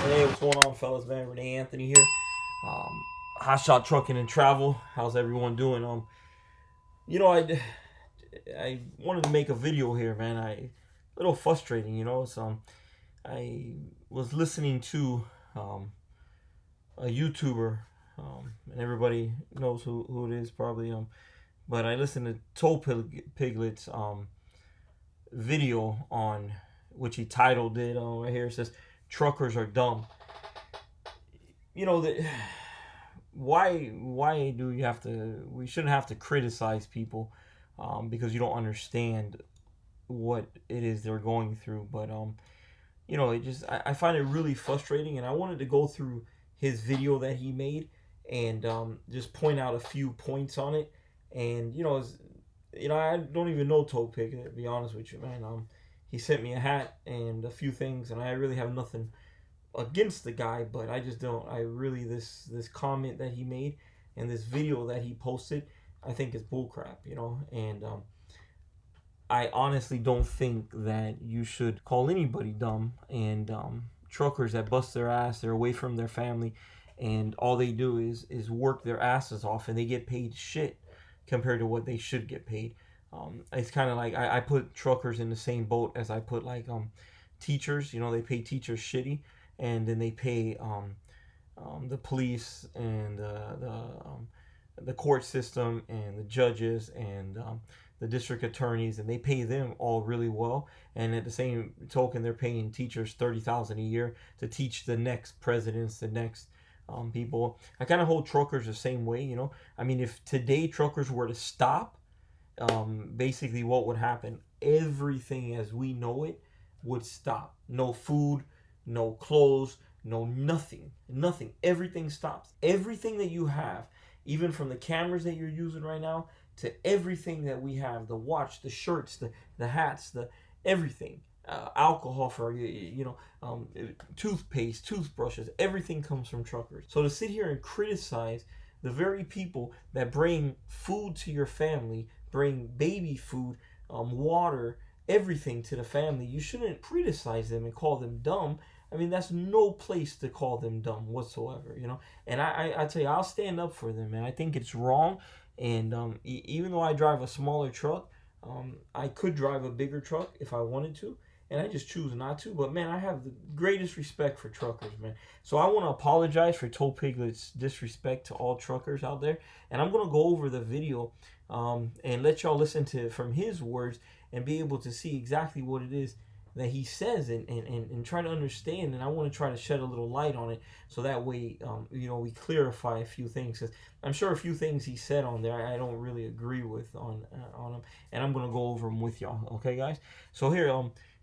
Hey, what's going on, fellas, man? Renee Anthony here. Hotshot Trucking and Travel. How's everyone doing? I wanted to make a video here, man. A little frustrating, It's I was listening to a YouTuber, and everybody knows who it is probably. But I listened to Piglet's video on which he titled it. Right here it says, "Truckers are dumb." Why do you have to? We shouldn't have to criticize people because you don't understand what it is they're going through. But I find it really frustrating, and I wanted to go through his video that he made and just point out a few points on it. And I don't even know Piglet, to be honest with you, man. He sent me a hat and a few things, and I really have nothing against the guy, but I just don't. This comment that he made and this video that he posted, I think is bullcrap, And I honestly don't think that you should call anybody dumb. And truckers that bust their ass, they're away from their family, and all they do is work their asses off, and they get paid shit compared to what they should get paid. It's kind of like I put truckers in the same boat as I put teachers. They pay teachers shitty, and then they pay the police and the court system and the judges and the district attorneys, and they pay them all really well. And at the same token, they're paying teachers $30,000 a year to teach the next presidents, the next people. I kind of hold truckers the same way. I mean, if today truckers were to stop, basically what would happen? Everything as we know it would stop. No food, no clothes, no nothing. Everything stops. Everything that you have, even from the cameras that you're using right now to everything that we have, the watch, the shirts, the hats, the everything, alcohol for toothpaste, toothbrushes, everything comes from truckers. So to sit here and criticize the very people that bring food to your family, bring baby food, water, everything to the family, you shouldn't criticize them and call them dumb. I mean, that's no place to call them dumb whatsoever, And I tell you, I'll stand up for them, man. I think it's wrong. And even though I drive a smaller truck, I could drive a bigger truck if I wanted to, and I just choose not to. But man, I have the greatest respect for truckers, man. So I want to apologize for Piglet's disrespect to all truckers out there, and I'm gonna go over the video and let y'all listen to it from his words and be able to see exactly what it is that he says and try to understand. And I want to try to shed a little light on it, so that way we clarify a few things, because I'm sure a few things he said on there I don't really agree with on him, and I'm gonna go over them with y'all. Okay, guys. So here,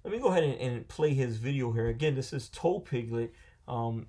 let me go ahead and play his video here. Again, this is Piglet. And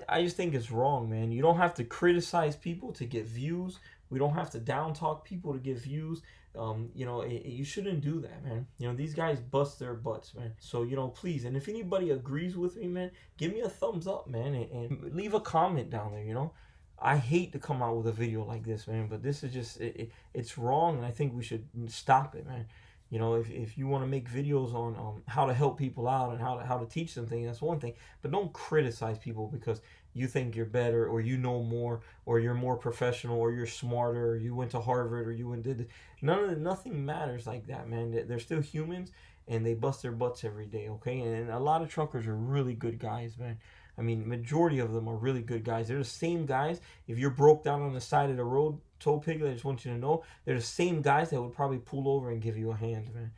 I just think it's wrong, man. You don't have to criticize people to get views. We don't have to down talk people to get views. You shouldn't do that, man. These guys bust their butts, man. So please, and if anybody agrees with me, man, give me a thumbs up, man, and leave a comment down there. I hate to come out with a video like this, man, but this is just it's wrong, and I think we should stop it, man. If you want to make videos on how to help people out and how to teach them things, that's one thing. But don't criticize people because you think you're better, or you know more, or you're more professional, or you're smarter, or you went to Harvard, or you did this. Nothing matters like that, man. They're still humans, and they bust their butts every day, okay? And a lot of truckers are really good guys, man. I mean, majority of them are really good guys. They're the same guys. If you're broke down on the side of the road, Piglet, I just want you to know, they're the same guys that would probably pull over and give you a hand, man.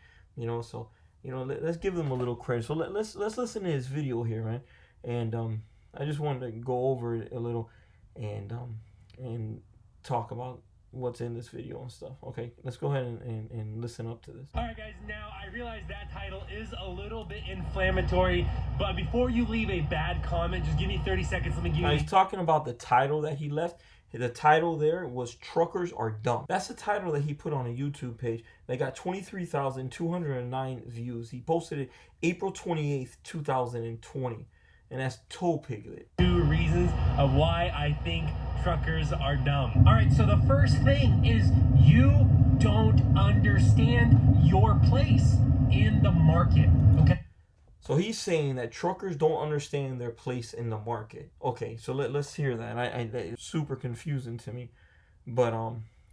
So let's give them a little credit. So let's listen to his video here, man. And I just wanted to go over it a little and talk about what's in this video and stuff. Okay, let's go ahead and listen up to this. All right, guys, now I realize that title is a little bit inflammatory, but before you leave a bad comment, just give me 30 seconds. Let me give you... He's talking about the title that he left. The title there was "Truckers Are Dumb." That's the title that he put on a YouTube page. They got 23,209 views. He posted it April 28th, 2020. And that's Piglet. 2 reasons of why I think truckers are dumb. All right, so the first thing is you don't understand your place in the market, okay? So he's saying that truckers don't understand their place in the market. Okay, so let's hear that. It's super confusing to me. But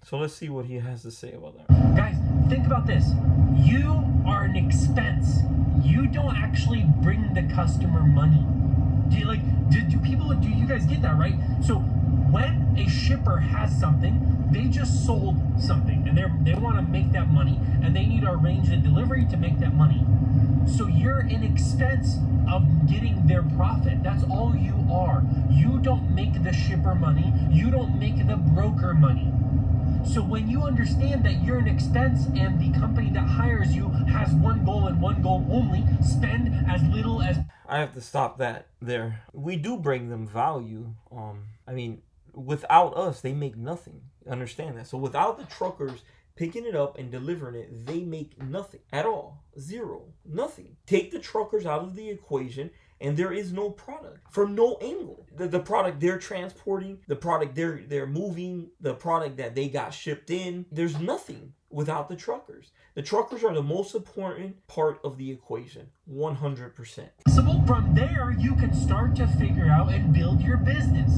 so let's see what he has to say about that. Guys, think about this. You are an expense. You don't actually bring the customer money. Do you guys get that, right? So when a shipper has something, they just sold something and they want to make that money and they need to arrange a delivery to make that money. So you're an expense of getting their profit. That's all you are. You don't make the shipper money. You don't make the broker money. So when you understand that you're an expense and the company that hires you has one goal and one goal only, spend as little as... I have to stop that there. We do bring them value. I mean, without us, they make nothing. Understand that. So without the truckers picking it up and delivering it, they make nothing at all. Zero. Nothing. Take the truckers out of the equation and there is no product from no angle. The product they're transporting, the product they're moving, the product that they got shipped in, there's nothing without the truckers. The truckers are the most important part of the equation, 100%. So from there, you can start to figure out and build your business.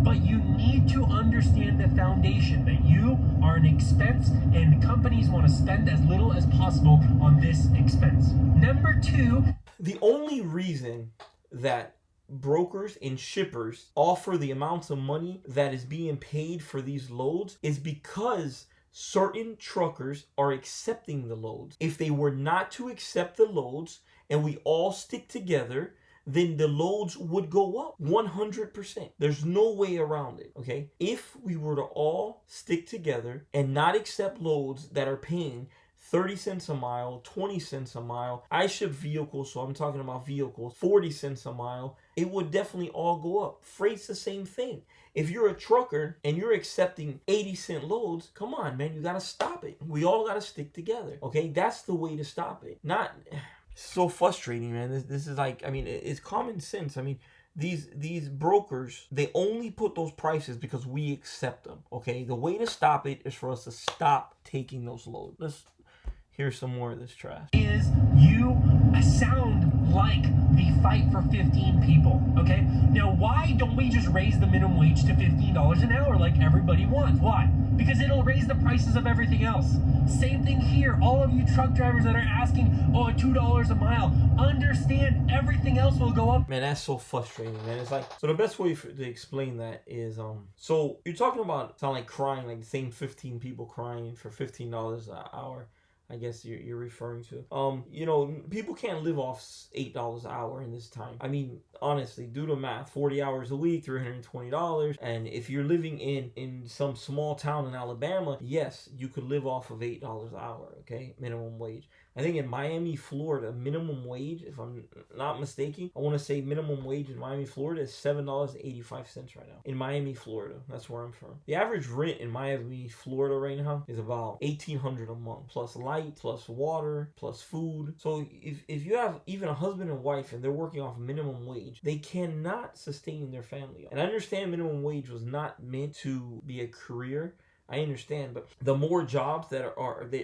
But you need to understand the foundation that you are an expense and companies want to spend as little as possible on this expense. Number two, the only reason that brokers and shippers offer the amounts of money that is being paid for these loads is because certain truckers are accepting the loads. If they were not to accept the loads and we all stick together, then the loads would go up 100%. There's no way around it, okay? If we were to all stick together and not accept loads that are paying 30 cents a mile, 20 cents a mile. I ship vehicles, so I'm talking about vehicles, 40 cents a mile. It would definitely all go up. Freight's the same thing. If you're a trucker and you're accepting 80-cent loads, come on, man, you got to stop it. We all got to stick together, okay? That's the way to stop it. Not... So frustrating, man. This is like, I mean, it's common sense. I mean, these brokers, they only put those prices because we accept them, okay? The way to stop it is for us to stop taking those loads. Let's hear some more of this trash. Is you sound like the fight for 15 people, okay? Now, why don't we just raise the minimum wage to $15 an hour like everybody wants? Why? Because it'll raise the prices of everything else. Same thing here. All of you truck drivers that are asking, oh, $2 a mile, understand everything else will go up. Man, that's so frustrating, man. It's like, so the best way to explain that is, so you're talking about, sound like crying, like the same 15 people crying for $15 an hour. I guess you're referring to. You know, people can't live off $8 an hour in this time. I mean, honestly, do the math. 40 hours a week, $320. And if you're living in some small town in Alabama, yes, you could live off of $8 an hour, okay? Minimum wage. I think in Miami, Florida, minimum wage, if I'm not mistaken, I want to say minimum wage in Miami, Florida is $7.85 right now. In Miami, Florida, that's where I'm from. The average rent in Miami, Florida right now is about $1,800 a month, plus light, plus water, plus food. So if you have even a husband and wife and they're working off minimum wage, they cannot sustain their family. And I understand minimum wage was not meant to be a career. I understand, but the more jobs that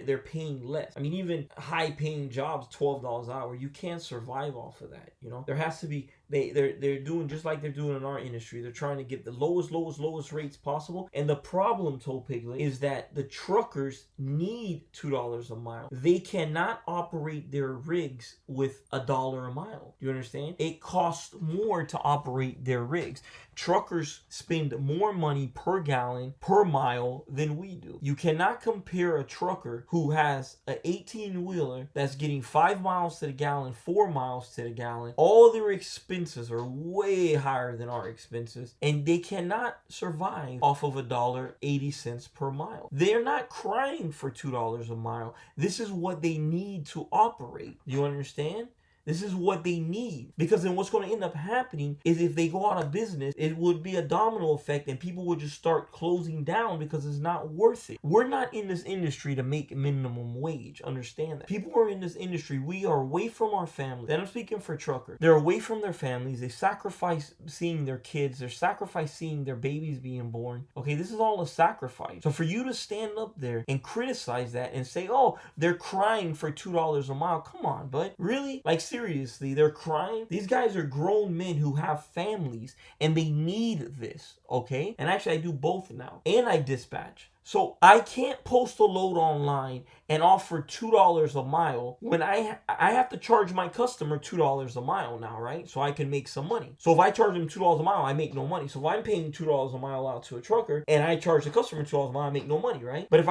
they're paying less. I mean, even high-paying jobs, $12 an hour, you can't survive off of that. You know, there has to be. They're doing just like they're doing in our industry. They're trying to get the lowest rates possible. And the problem, told Piglet, is that the truckers need $2 a mile. They cannot operate their rigs with $1 a mile. Do you understand? It costs more to operate their rigs. Truckers spend more money per gallon, per mile than we do. You cannot compare a trucker who has an 18-wheeler that's getting 5 miles to the gallon, 4 miles to the gallon. All their expenses are way higher than our expenses, and they cannot survive off of $1.80 per mile. They're not crying for $2 a mile. This is what they need to operate. You understand? This is what they need. Because then what's going to end up happening is if they go out of business, it would be a domino effect and people would just start closing down because it's not worth it. We're not in this industry to make minimum wage. Understand that. People are in this industry. We are away from our families. And I'm speaking for truckers. They're away from their families. They sacrifice seeing their kids. They sacrifice seeing their babies being born. Okay, this is all a sacrifice. So for you to stand up there and criticize that and say, oh, they're crying for $2 a mile. Come on, bud. Really? Like, seriously, they're crying. These guys are grown men who have families and they need this, okay? And actually I do both now, and I dispatch. So I can't post a load online and offer $2 a mile when I have to charge my customer $2 a mile now, right? So I can make some money. So if I charge them $2 a mile, I make no money. So if I'm paying $2 a mile out to a trucker and I charge the customer $2 a mile, I make no money, right? But if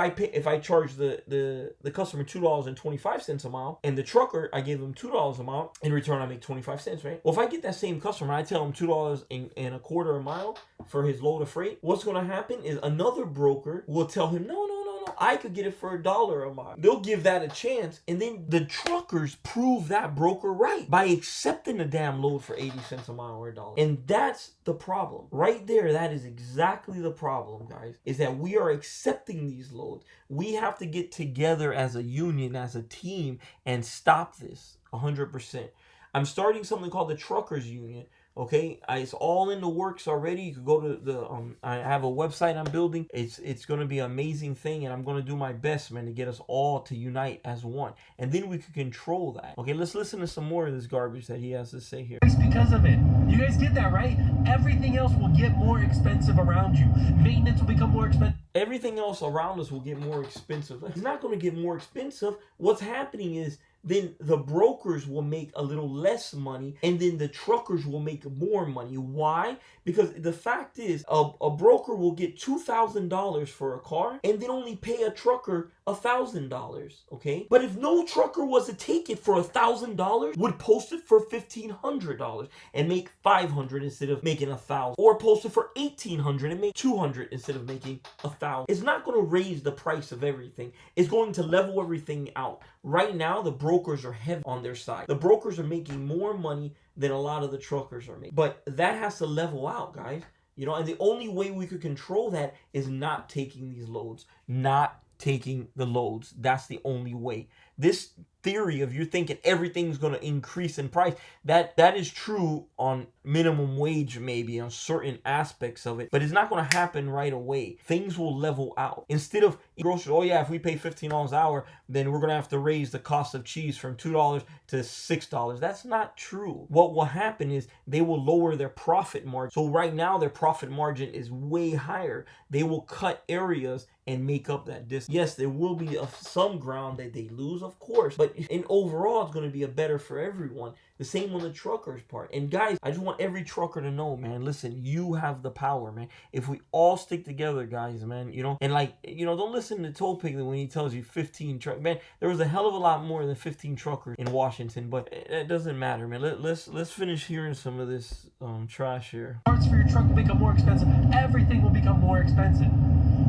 I charge the customer $2.25 a mile and the trucker, I give him $2 a mile, in return I make 25 cents, right? Well, if I get that same customer, I tell him $2.25 a mile for his load of freight, what's going to happen is another broker will tell him, no, I could get it for $1 a mile. They'll give that a chance, and then the truckers prove that broker right by accepting the damn load for 80 cents a mile or $1. And that's the problem. Right there, that is exactly the problem, guys, is that we are accepting these loads. We have to get together as a union, as a team, and stop this 100%. I'm starting something called the Truckers Union. Okay, it's all in the works already. You can go to the I have a website I'm building. It's going to be an amazing thing, and I'm going to do my best, man, to get us all to unite as one, and then we can control that. Okay, let's listen to some more of this garbage that he has to say here. It's because of it. You guys get that, right? Everything else will get more expensive around you. Maintenance will become more expensive. Everything else around us will get more expensive. It's not going to get more expensive. What's happening is then the brokers will make a little less money, and then the truckers will make more money. Why? Because the fact is, a broker will get $2,000 for a car and then only pay a trucker $1,000, okay? But if no trucker was to take it for $1,000, would post it for $1,500 and make $500 instead of making $1,000, or post it for $1,800 and make $200 instead of making $1,000. It's not going to raise the price of everything. It's going to level everything out. Right now, the brokers are heavy on their side. The brokers are making more money than a lot of the truckers are making. But that has to level out, guys. You know, and the only way we could control that is not taking these loads, not taking the loads. That's the only way. This theory of you thinking everything's going to increase in price, that is true on minimum wage, maybe on certain aspects of it, but it's not going to happen right away. Things will level out. Instead of groceries, oh yeah, if we pay $15 an hour, then we're going to have to raise the cost of cheese from $2 to $6. That's not true. What will happen is they will lower their profit margin. So right now their profit margin is way higher. They will cut areas and make up that distance. Yes, there will be some ground that they lose, of course, but in overall, it's going to be a better for everyone. The same on the truckers part. And guys, I just want every trucker to know, man, listen, you have the power, man. If we all stick together, guys, man, you know, and like, you know, don't listen to Toll Piglet when he tells you 15 truck. Man, there was a hell of a lot more than 15 truckers in Washington, but it doesn't matter, man. Let's finish hearing some of this trash here. Parts for your truck will become more expensive. Everything will become more expensive.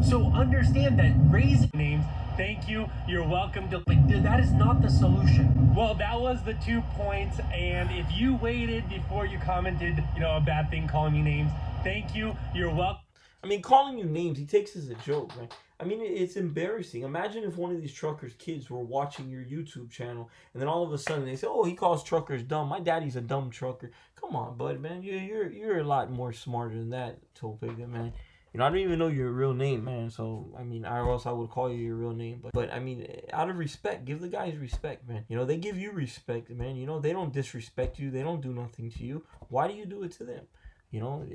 So understand that raising names, thank you, you're welcome to, like, that is not the solution. Well, that was the 2 points, and if you waited before you commented, you know, a bad thing calling me names, thank you, you're welcome. I mean, calling you names, he takes as a joke, man. I mean, it's embarrassing. Imagine if one of these truckers' kids were watching your YouTube channel, and then all of a sudden they say, "Oh, he calls truckers dumb. My daddy's a dumb trucker." Come on, bud, man. You're a lot more smarter than that, Toll Piglet, man. You know, I don't even know your real name, man. So, I mean, or else I would call you your real name. But I mean, out of respect, give the guys respect, man. You know, they give you respect, man. You know, they don't disrespect you. They don't do nothing to you. Why do you do it to them? You know,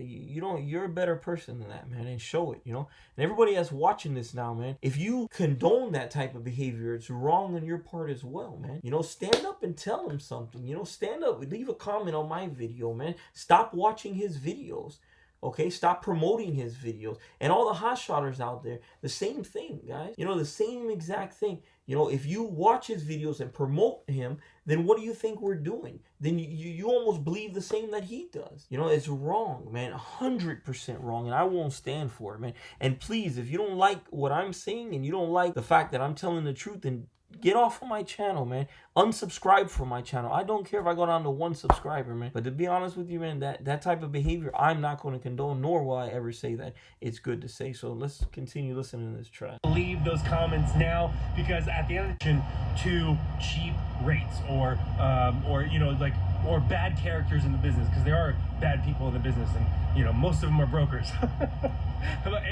you're a better person than that, man, and show it, you know. And everybody that's watching this now, man, if you condone that type of behavior, it's wrong on your part as well, man. You know, stand up and tell him something. You know, stand up, leave a comment on my video, man. Stop watching his videos. Okay, stop promoting his videos. And all the hotshotters out there, the same thing, guys. You know, the same exact thing. You know, if you watch his videos and promote him, then what do you think we're doing? Then you almost believe the same that he does. You know, it's wrong, man. 100% wrong. And I won't stand for it, man. And please, if you don't like what I'm saying and you don't like the fact that I'm telling the truth, then get off of my channel, man. Unsubscribe from my channel. I don't care if I go down to 1 subscriber, man. But to be honest with you, man, that type of behavior, I'm not going to condone, nor will I ever say that it's good to say. So let's continue listening to this trash. Leave those comments now, because at the end of the day, to cheap rates or you know, like, or bad characters in the business, because there are bad people in the business, and you know, most of them are brokers. But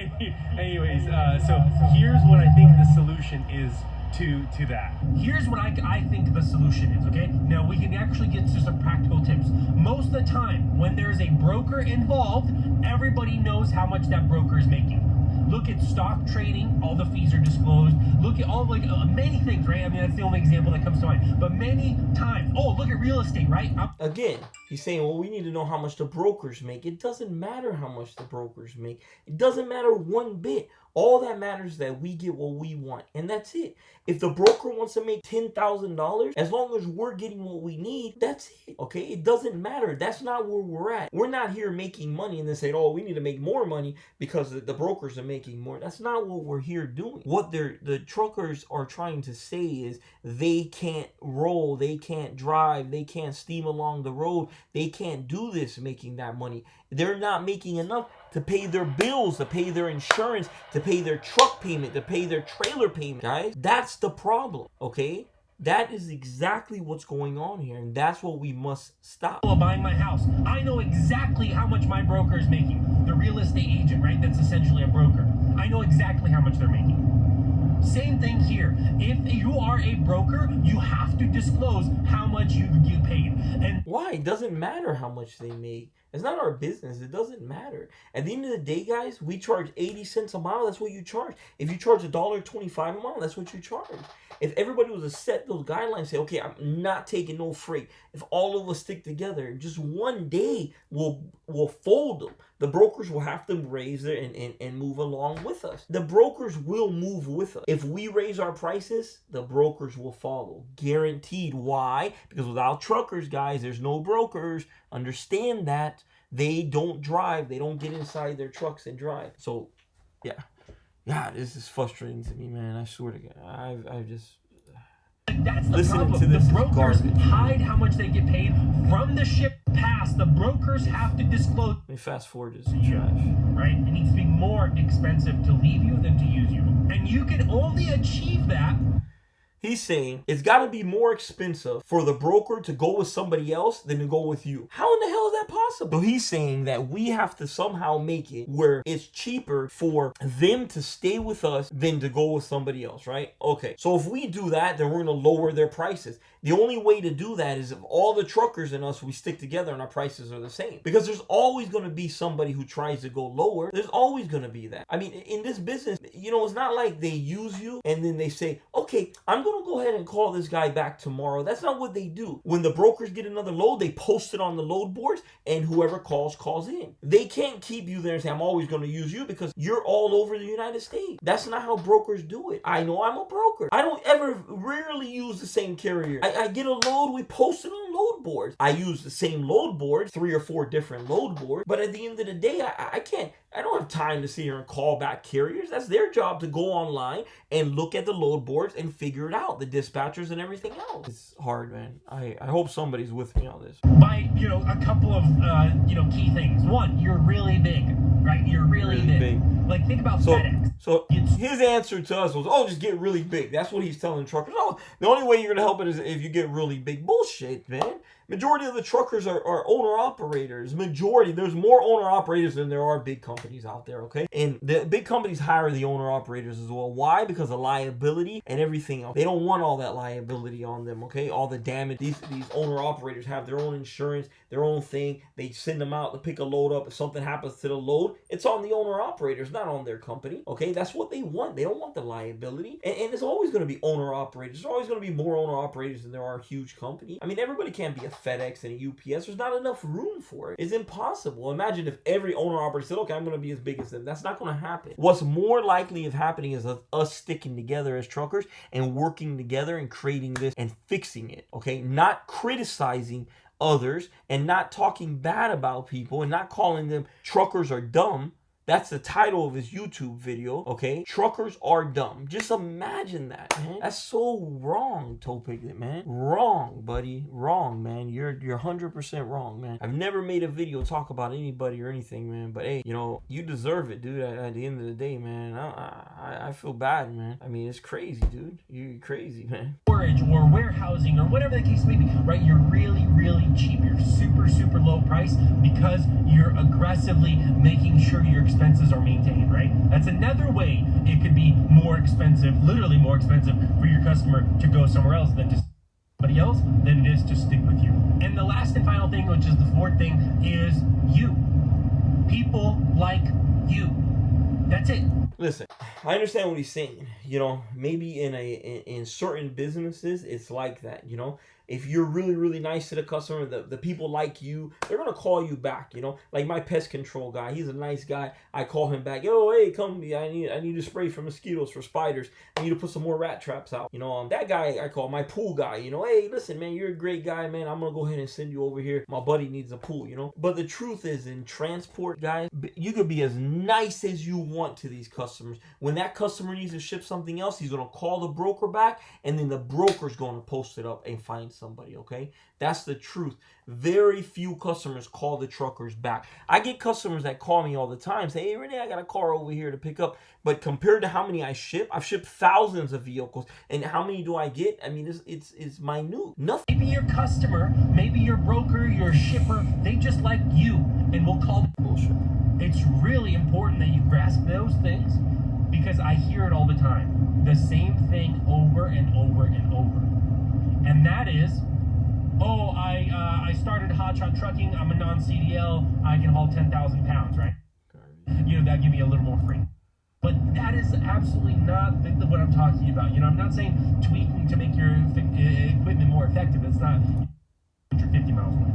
anyways, so here's what I think the solution is to that. Here's what I think the solution is, okay? Now we can actually get to some practical tips. Most of the time when there's a broker involved, everybody knows how much that broker is making. Look at stock trading, all the fees are disclosed. Look at all many things, right? I mean, that's the only example that comes to mind. But many times, oh, look at real estate, right? Again, he's saying, well, we need to know how much the brokers make. It doesn't matter how much the brokers make. It doesn't matter one bit. All that matters is that we get what we want, and that's it. If the broker wants to make $10,000, as long as we're getting what we need, that's it, okay? It doesn't matter. That's not where we're at. We're not here making money and then saying, oh, we need to make more money because the brokers are making more. That's not what we're here doing. What the truckers are trying to say is they can't roll, they can't drive, they can't steam along the road, they can't do this making that money. They're not making enough to pay their bills, to pay their insurance, to pay their truck payment, to pay their trailer payment, guys. That's the problem, okay? That is exactly what's going on here, and that's what we must stop. Buying my house, I know exactly how much my broker is making. The real estate agent, right? That's essentially a broker. I know exactly how much they're making. Same thing here. If you are a broker, you have to disclose how much you get paid. And why? It doesn't matter how much they make. It's not our business. It doesn't matter. At the end of the day, guys, we charge 80 cents a mile. That's what you charge. If you charge $1.25 a mile, that's what you charge. If everybody was to set those guidelines, say, okay, I'm not taking no freight. If all of us stick together, just one day we'll fold them. The brokers will have to raise their and move along with us. The brokers will move with us. If we raise our prices, the brokers will follow. Guaranteed. Why? Because without truckers, guys, there's no brokers. Understand that. They don't drive. They don't get inside their trucks and drive. So, yeah. Yeah, this is frustrating to me, man. I swear to God. I've just... That's the problem. The brokers hide how much they get paid from the ship pass. The brokers have to disclose. Let me fast forward this trash. Right? It needs to be more expensive to leave you than to use you. And you can only achieve that. He's saying it's got to be more expensive for the broker to go with somebody else than to go with you. How in the hell is that possible? So he's saying that we have to somehow make it where it's cheaper for them to stay with us than to go with somebody else, right? Okay, so if we do that, then we're going to lower their prices. The only way to do that is if all the truckers and us, we stick together and our prices are the same. Because there's always going to be somebody who tries to go lower. There's always going to be that. I mean, in this business, you know, it's not like they use you and then they say, okay, I'm going to go ahead and call this guy back tomorrow. That's not what they do. When the brokers get another load, they post it on the load boards and whoever calls in. They can't keep you there and say, I'm always going to use you because you're all over the United States. That's not how brokers do it. I know I'm a broker. I don't rarely use the same carrier. I get a load, we post it on load boards. I use the same load board, 3 or 4 different load boards, but at the end of the day, I don't have time to sit here and call back carriers. That's their job to go online and look at the load boards and figure it out, the dispatchers and everything else. It's hard, man. I hope somebody's with me on this. By, a couple of, key things. One, you're really big, right? You're really big. Like, think about FedEx. So his answer to us was, oh, just get really big. That's what he's telling truckers. Oh, the only way you're going to help it is if you get really big. Bullshit, man. Majority of the truckers are owner-operators. Majority. There's more owner-operators than there are big companies out there, okay? And the big companies hire the owner-operators as well. Why? Because of liability and everything else. They don't want all that liability on them, okay? All the damage. These owner-operators have their own insurance, their own thing. They send them out to pick a load up. If something happens to the load, it's on the owner-operators, not on their company, okay? That's what they want. They don't want the liability. And there's always going to be owner-operators. There's always going to be more owner-operators than there are huge companies. I mean, everybody can't be a FedEx and a UPS. There's not enough room for it. It's impossible. Imagine if every owner-operator said, okay, I'm going to be as big as them. That's not going to happen. What's more likely of happening is us sticking together as truckers and working together and creating this and fixing it, okay? Not criticizing others and not talking bad about people and not calling them truckers are dumb. That's the title of his YouTube video, okay? Truckers are dumb. Just imagine that, man. That's so wrong, Piglet, man. Wrong, buddy. Wrong, man. You're 100% wrong, man. I've never made a video talk about anybody or anything, man. But hey, you deserve it, dude. At the end of the day, man. I feel bad, man. I mean, it's crazy, dude. You're crazy, man. Storage or warehousing or whatever the case may be, right? You're really, really cheap, you're super low price because you're aggressively making sure your expenses are maintained, right? That's another way it could be more expensive, literally more expensive for your customer to go somewhere else than to somebody else than it is to stick with you. And the last and final thing, which is the fourth thing, is you. People like you. That's it. Listen, I understand what he's saying. You know, maybe in certain businesses it's like that. You know, if you're really nice to the customer, the people like you, they're gonna call you back. You know, like my pest control guy, he's a nice guy. I call him back. Yo, hey, come, I need to spray for mosquitoes, for spiders. I need to put some more rat traps out. You know, that guy I call my pool guy. You know, hey, listen, man, you're a great guy, man. I'm gonna go ahead and send you over here. My buddy needs a pool. You know, but the truth is, in transport, guys, you could be as nice as you want to these customers. When that customer needs to ship something else, he's gonna call the broker back, and then the broker's gonna post it up and find somebody. Okay, that's the truth. Very few customers call the truckers back. I get customers that call me all the time, say, hey Renee, I got a car over here to pick up. But compared to how many I ship, I've shipped thousands of vehicles, and how many do I get? I mean, it's minute. Nothing. Maybe your customer, maybe your broker, your shipper, they just like you, and we'll call it Bullshit. It's really important that you grasp those things, because I hear it all the time. The same thing over and over and over. And that is, oh, I started Hotshot trucking. I'm a non-CDL. I can haul 10,000 pounds, right? You know, that'd give me a little more free. But that is absolutely not what I'm talking about. You know, I'm not saying tweaking to make your equipment more effective. It's not 150 miles away.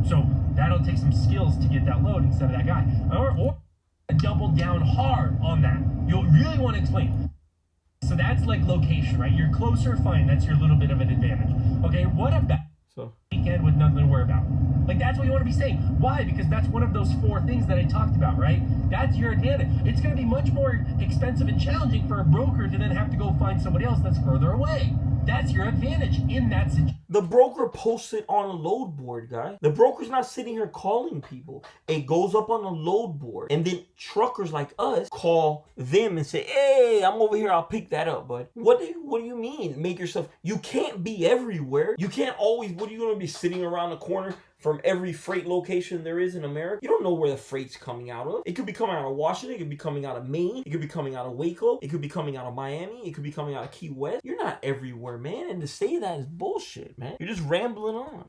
So that'll take some skills to get that load instead of that guy. Or double down hard on that. You'll really want to explain. So that's like location, right? You're closer, fine. That's your little bit of an advantage. Okay, what about weekend with nothing to worry about? Like, that's what you want to be saying. Why? Because that's one of those four things that I talked about, right? That's your advantage. It's going to be much more expensive and challenging for a broker to then have to go find somebody else that's further away. That's your advantage in that situation. The broker posts it on a load board, guy. The broker's not sitting here calling people. It goes up on a load board. And then truckers like us call them and say, hey, I'm over here. I'll pick that up, bud. What do you mean? Make yourself... You can't be everywhere. You can't always... What are you going to be sitting around the corner from every freight location there is in America? You don't know where the freight's coming out of. It could be coming out of Washington. It could be coming out of Maine. It could be coming out of Waco. It could be coming out of Miami. It could be coming out of Key West. You're not everywhere, man. And to say that is bullshit, man. You're just rambling on.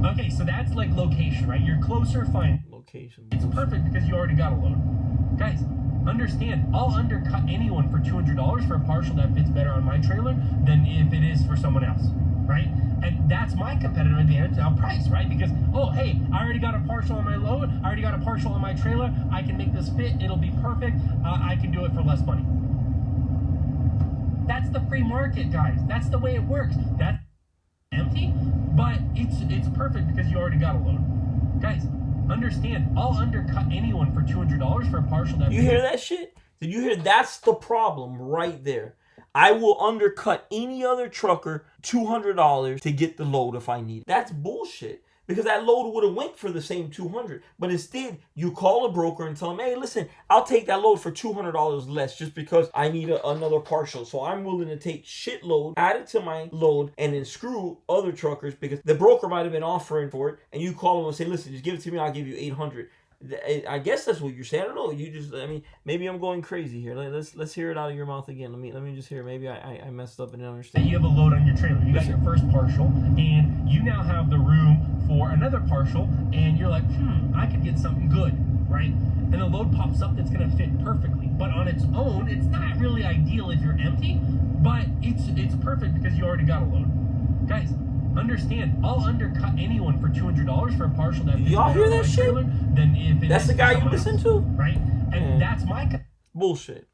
Okay, so that's like location, right? You're closer, fine. Location. It's perfect because you already got a load. Guys, understand, I'll undercut anyone for $200 for a partial that fits better on my trailer than if it is for someone else, right? And that's my competitive advantage on price, right? Because, oh, hey, I already got a partial on my load. I already got a partial on my trailer. I can make this fit. It'll be perfect. I can do it for less money. That's the free market, guys. That's the way it works. That's empty, but it's perfect because you already got a load. Guys, understand, I'll undercut anyone for $200 for a partial that... You hear that shit? Did you hear? That's the problem right there. I will undercut any other trucker $200 to get the load if I need it. That's bullshit. Because that load would have went for the same $200. But instead, you call a broker and tell them, hey, listen, I'll take that load for $200 less just because I need another partial. So I'm willing to take shitload, add it to my load, and then screw other truckers because the broker might have been offering for it. And you call them and say, listen, just give it to me. I'll give you $800. I guess that's what you're saying. I don't know. You just, I mean, maybe I'm going crazy here. Let's hear it out of your mouth again. Let me just hear. Maybe I messed up and didn't understand. You have a load on your trailer. You got your first partial, and you now have the room for another partial, and you're like, I could get something good, right? And the load pops up that's going to fit perfectly. But on its own, it's not really ideal if you're empty, but it's perfect because you already got a load. Guys, understand, I'll undercut anyone for $200 for a partial that... Y'all hear that shit? Than if it that's the guy you listen to? Right? And that's my... Bullshit.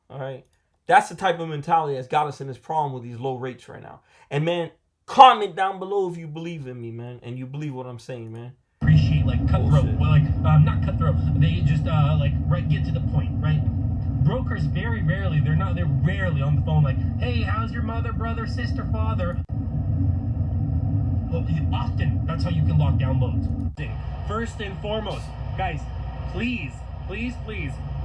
All right? That's the type of mentality that's got us in this problem with these low rates right now. And, man, comment down below if you believe in me, man, and you believe what I'm saying, man. Appreciate, like, cutthroat. Well, like, not cutthroat. They just, get to the point, right? Brokers very rarely, they're rarely on the phone like, hey, how's your mother, brother, sister, father? Often, that's how you can lock down loads. First and foremost, guys, please,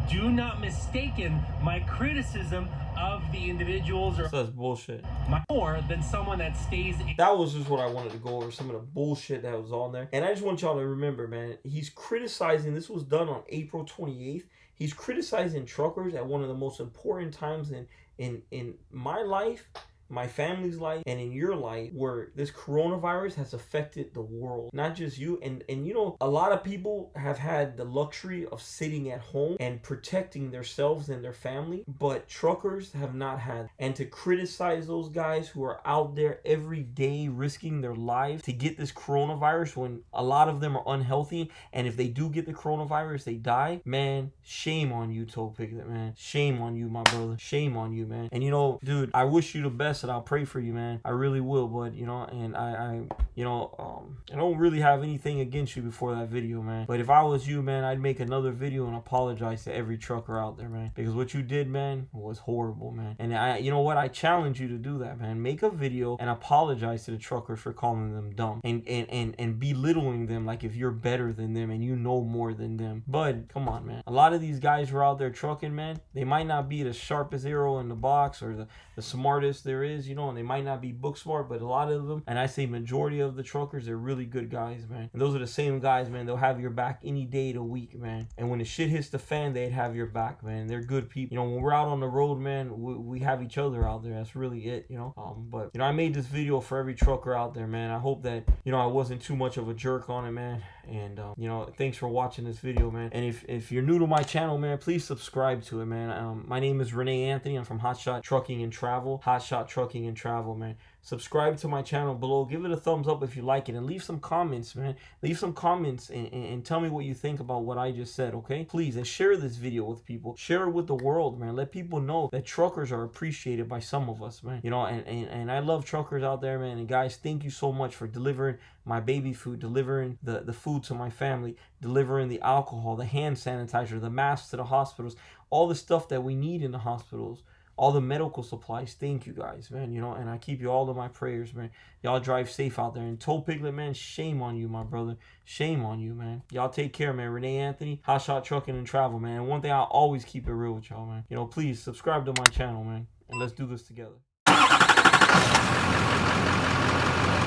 do not mistaken my criticism of the individuals or That's bullshit. more than someone that stays in. That was just what I wanted to go over, some of the bullshit that was on there. And I just want y'all to remember, man, he's criticizing, this was done on April 28th. He's criticizing truckers at one of the most important times in my life, my family's life, and in your life, where this coronavirus has affected the world, not just you. And you know, a lot of people have had the luxury of sitting at home and protecting themselves and their family, but truckers have not had. And to criticize those guys who are out there every day risking their lives to get this coronavirus, when a lot of them are unhealthy, and if they do get the coronavirus, they die, man, shame on you, Piglet, man. Shame on you, my brother. Shame on you, man. And you know, dude, I wish you the best, and I'll pray for you, man. I really will. But you know, and I don't really have anything against you before that video, man. But if I was you, man, I'd make another video and apologize to every trucker out there, man, because what you did, man, was horrible, man. And you know what, I challenge you to do that, man. Make a video and apologize to the truckers for calling them dumb and belittling them like if you're better than them and you know more than them. But come on, man, a lot of these guys who are out there trucking, man, they might not be the sharpest arrow in the box or the smartest there is, you know, and they might not be book smart, but a lot of them, and I say majority of the truckers, they're really good guys, man. And those are the same guys, man, they'll have your back any day of the week, man. And when the shit hits the fan, they'd have your back, man. They're good people. You know, when we're out on the road, man, we have each other out there. That's really it, you know. But you know, I made this video for every trucker out there, man. I hope that, you know, I wasn't too much of a jerk on it, man. And you know, thanks for watching this video, man. And if you're new to my channel, man, please subscribe to it, man. My name is Renee Anthony. I'm from Hotshot Trucking and Travel. Hotshot Trucking and Travel, man. Subscribe to my channel below. Give it a thumbs up if you like it, and leave some comments, man. Leave some comments and tell me what you think about what I just said, okay? Please, and share this video with people. Share it with the world, man. Let people know that truckers are appreciated by some of us, man. You know, and I love truckers out there, man. And guys, thank you so much for delivering my baby food, delivering the food to my family, delivering the alcohol, the hand sanitizer, the masks to the hospitals, all the stuff that we need in the hospitals, all the medical supplies. Thank you guys, man. You know, and I keep you all in my prayers, man. Y'all drive safe out there. And Piglet, man, shame on you, my brother. Shame on you, man. Y'all take care, man. Renee Anthony, Hotshot Trucking and Travel, man. And one thing, I'll always keep it real with y'all, man. You know, please subscribe to my channel, man, and let's do this together.